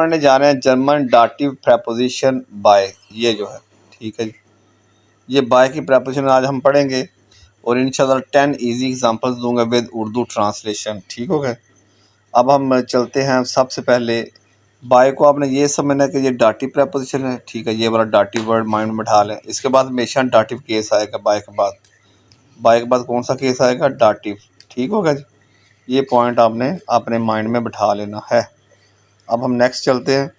पढ़ने जा रहे हैं जर्मन डाटिव प्रेपोजिशन बाय, ये जो है ठीक है जी, ये बाय की प्रेपोजिशन आज हम पढ़ेंगे और इंशाल्लाह 10 इजी एग्जांपल्स दूंगा विद उर्दू ट्रांसलेशन। ठीक हो गया। अब हम चलते हैं। सबसे पहले बाय को आपने ये समझना है कि ये डाटिव प्रेपोजिशन है, ठीक है, ये वाला डाटिव वर्ड माइंड में बैठा लें। इसके बाद हमेशा डाटिव केस आएगा बाय के बाद। बाय के बाद कौन सा केस आएगा? डाटिव। ठीक होगा जी, ये पॉइंट आपने अपने माइंड में बैठा लेना है। अब हम नेक्स्ट चलते हैं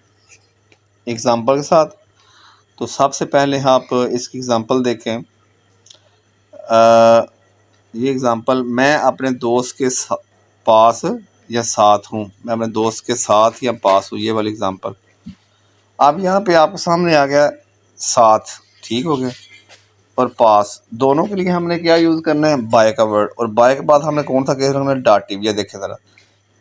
एग्जाम्पल के साथ। तो सबसे पहले आप इसकी एग्जांपल देखें। ये एग्जांपल, मैं अपने दोस्त के पास या साथ हूँ, मैं अपने दोस्त के साथ या पास हूँ, ये वाली एग्जांपल। अब यहाँ पे आपके सामने आ गया साथ, ठीक हो गया, और पास, दोनों के लिए हमने क्या यूज़ करना है? बाय का वर्ड। और बाय के बाद हमने कौन सा केस रखना है? डाटिव। ये देखें ज़रा,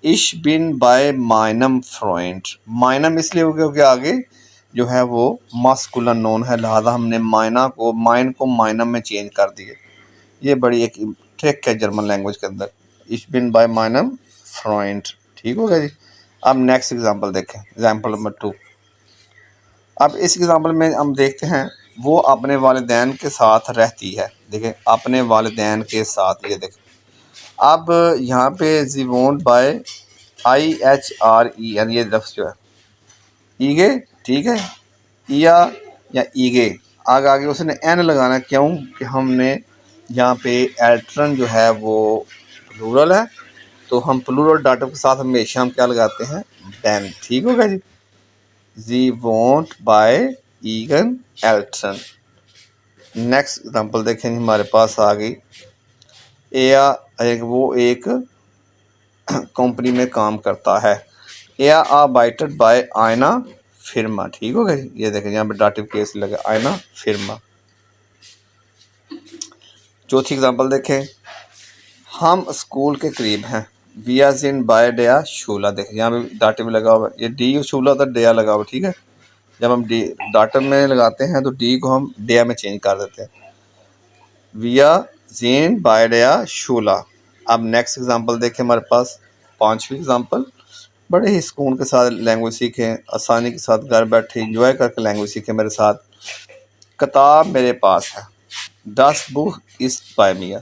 इश बिन बाय माइनम फ्रेंड। माइनम इसलिए हो गया क्योंकि आगे जो है वो मास्कुलर नोन है, लिहाजा हमने माइन को माइनम में चेंज कर दिए। ये बड़ी एक ट्रिक है जर्मन लैंग्वेज के अंदर। इश बिन बाय माइनम फ्रेंड। ठीक हो गया जी। अब नेक्स्ट एग्जांपल देखें, एग्जांपल नंबर 2। अब इस एग्जांपल में हम देखते हैं, वो अपने वालिदैन के साथ रहती है। देखें, अपने वालिदैन के साथ, ये देखें। अब यहाँ पे जी वॉन्ट बाय IHREN, ये लफ्ज़ जो है ईगे, ठीक है, या ईगे, आगे उसने एन लगाना। क्यों? कि हमने यहाँ पे एल्ट्रन जो है वो प्लूरल है, तो हम प्लूरल डाटा के साथ हमेशा हम क्या लगाते हैं? देन। ठीक होगा जी। जी वॉन्ट बाय ईगन एल्ट्रन। नेक्स्ट एग्जांपल देखेंगे, हमारे पास आ गई वो एक कंपनी में काम करता है। बाइटेड बाय आयना फिरमा। ठीक हो गया। ये देखें, यहाँ पे डाटिव केस लगा, आयना फिरमा। चौथी एग्जांपल देखें, हम स्कूल के करीब हैं। वी आर जिन बाय डया शूला। देखें, यहाँ पे डाटिव लगा हुआ है, ये डी शूला था, डया लगा हुआ। ठीक है, जब हम डी डाटिव में लगाते हैं तो डी को हम डया में चेंज कर देते हैं। वी आर जिन बाय डया शूला। अब नेक्स्ट एग्जांपल देखें, हमारे पास पांचवी एग्जांपल। बड़े ही सुकून के साथ लैंग्वेज सीखें, आसानी के साथ घर बैठे इंजॉय करके लैंग्वेज सीखें मेरे साथ। किताब मेरे पास है। This book is by Mia,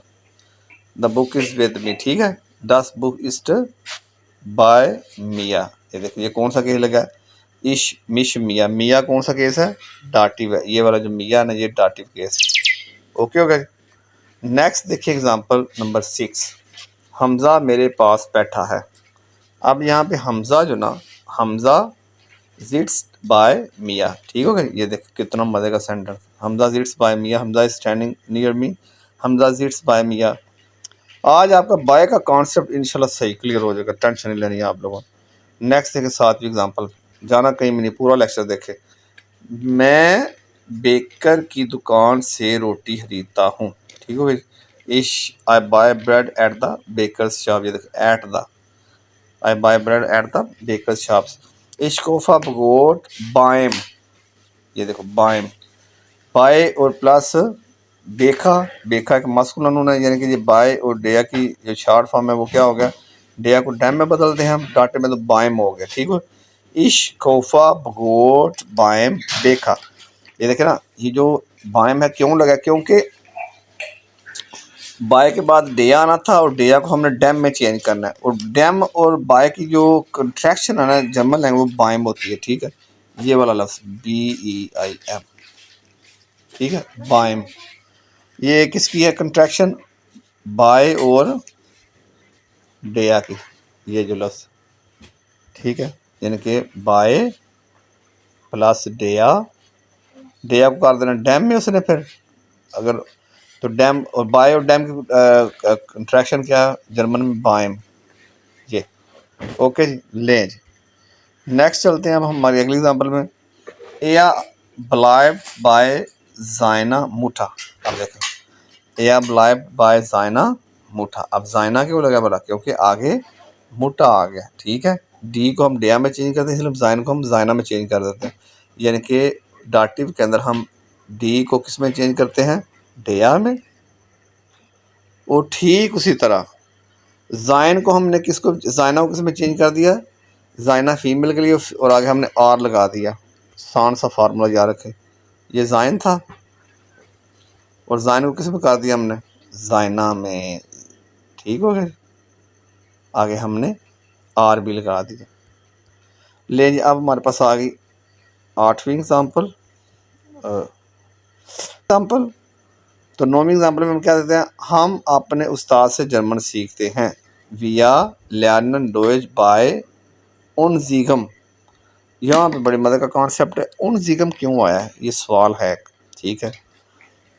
the book is with me. ठीक है, दस बुक इज बाय मिया। ये देखिए, ये कौन सा केस लगा? इश मिश मिया। मिया कौन सा केस है? डाटिव है। ये वाला जो मिया ना, ये डाटिव केस। ओके हो गया। नेक्स्ट देखिए एग्जांपल नंबर 6। हमजा मेरे पास बैठा है। अब यहाँ पे हमजा जो ना, हमजा जिट्स बाय मिया। ठीक हो गया। ये देख कितना मजे का सेंटेंस। हमजा जिट्स बाय मिया, Hamza is standing near me, Hamza जिट्स बाय मिया। आज आपका बाय का कॉन्सेप्ट इंशाल्लाह सही क्लियर हो जाएगा, टेंशन नहीं लेनी है आप लोगों। नेक्स्ट देखें, सातवीं एग्जांपल। जाना कहीं भी नहीं, पूरा लेक्चर देखे। मैं बेकर की दुकान से रोटी खरीदता हूँ। ठीक हो गई। इश I buy bread at the baker's shop. ये देखो, at the, I buy bread at the bakers shops. इश्कोफा बगोट बाइम। ये देखो, बाइम, बाय और प्लस बेखा। बेखा एक मस्कुलर नून है, यानी कि ये बाय और डेया की जो शॉर्ट फॉर्म है वो क्या हो गया? डेया को डैम में बदलते हैं हम डाटे में, तो बाइम हो गया। ठीक है, इश्कोफा बगोट बाइम बेखा। ये देखे ना, ये जो बाइम है क्यों लगा? क्योंकि बाय के बाद डेया आना था और डेया को हमने डैम में चेंज करना है। और डैम और बाय की जो कंट्रैक्शन है ना जर्मन लैंग्वेज, वो बाइम होती है। ठीक है, ये वाला लफ्ज़ BEIM। ठीक है, बाइम, ये किसकी है कंट्रैक्शन? बाय और डेया की, ये जो लफ्ज़। ठीक है, यानी कि बाय प्लस डेया, डेया को कर देना डैम में उसने फिर, अगर तो डैम और बाय और डैम की कंट्रैक्शन क्या है जर्मन में? बाइम। ये ओके जी, लें जी। नेक्स्ट चलते हैं अब हमारी अगली एग्जांपल में। एया ब्लाइब बाय जाइना मुठा। अब देखें, एया ब्लाइब बाय जाइना मुठा। अब जाइना क्यों लगा बोला? क्योंकि आगे मुठा आ गया। ठीक है, डी को हम डेया में चेंज करते हैं, इसलिए जाइन को हम जाइना में चेंज कर देते हैं। यानी कि डाटिव के अंदर हम डी को किस में चेंज करते हैं? डेया में। और ठीक उसी तरह जाइन को हमने किसको, जाइना को किस में चेंज कर दिया? ज़ाइना फीमेल के लिए और आगे हमने आर लगा दिया। आसान सा फार्मूला याद रखें, ये ज़ाइन था और ज़ाइन को किस में कर दिया हमने, ज़ाइना में। ठीक हो गया, आगे हमने आर भी लगा दिया। ले जी, अब हमारे पास आ गई 8वीं एग्जाम्पल। तो 9वीं एग्जाम्पल में हम क्या देते हैं, हम अपने उस्ताद से जर्मन सीखते हैं। विया लर्नन डोइच बाय उनजीगम। यहाँ पे बड़ी मदद का कॉन्सेप्ट है। उनजीगम क्यों आया है, ये सवाल है। ठीक है,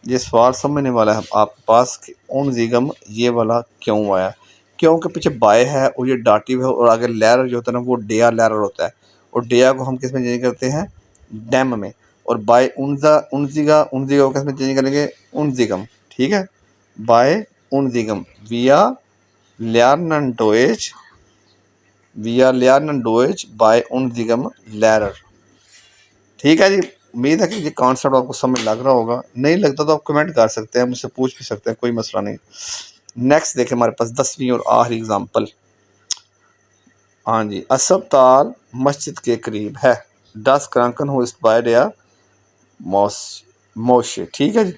ये सवाल समझने वाला है आपके पास कि उनजीगम ये वाला क्यों आया। क्योंकि पीछे बाय है और ये डाटिव है और आगे लैरर जो होता है ना वो डेया लैरर होता है, और डेया को हम किस में चेंज करते हैं, डैम में। और बाय उनजा उनजीगा उनजीगा को किस में चेंज करेंगे, उनजीगम। ठीक है, बाय उनजीगम विया lernen Deutsch wir lernen Deutsch by unserem Lehrer। ठीक है जी, उम्मीद है कि ये कॉन्सेप्ट आपको समझ लग रहा होगा। नहीं लगता तो आप कमेंट कर सकते हैं, मुझसे पूछ भी सकते हैं, कोई मसला नहीं। नेक्स्ट देखें हमारे पास 10वीं और आखिरी एग्जाम्पल। हाँ जी, अस्पताल मस्जिद के करीब है। Das Krankenhaus bei der Moschee। ठीक है जी,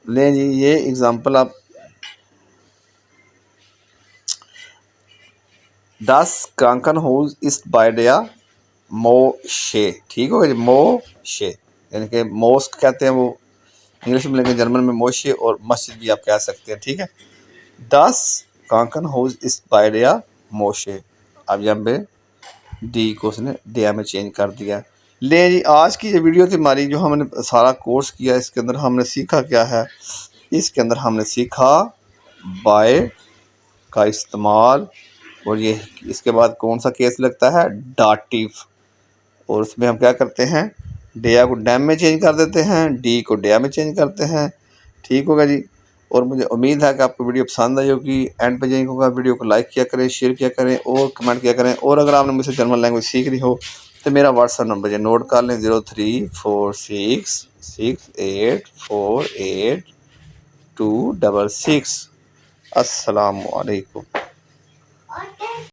ले जी ये एग्जाम्पल आप Das Krankenhaus ist bei der मोशे। ठीक हो गया जी, मोशे यानी कि मोस्क कहते हैं वो इंग्लिश में, लेकिन जर्मन में मोशे और मस्जिद भी आप कह सकते हैं। ठीक है, दस कांकन हाउस इस बायडिया मोशे। अब यहाँ पे डी को उसने डिया में चेंज कर दिया। ले जी, आज की ये वीडियो थी हमारी, जो हमने सारा कोर्स किया, इसके अंदर हमने सीखा क्या है। इसके अंदर हमने सीखा बाय का इस्तेमाल, और ये इसके बाद कौन सा केस लगता है, डाटिव। और उसमें हम क्या करते हैं, डेया को डैम में चेंज कर देते हैं, डी को डेया में चेंज करते हैं। ठीक होगा जी, और मुझे उम्मीद है कि आपको वीडियो पसंद आई होगी। एंड पे चेंज होगा, वीडियो को लाइक किया करें, शेयर किया करें और कमेंट किया करें। और अगर आपने मुझसे जर्मन लैंग्वेज सीखनी हो तो मेरा व्हाट्सएप नंबर जो नोट कर लें, 0346684826। अस्सलामु अलैकुम।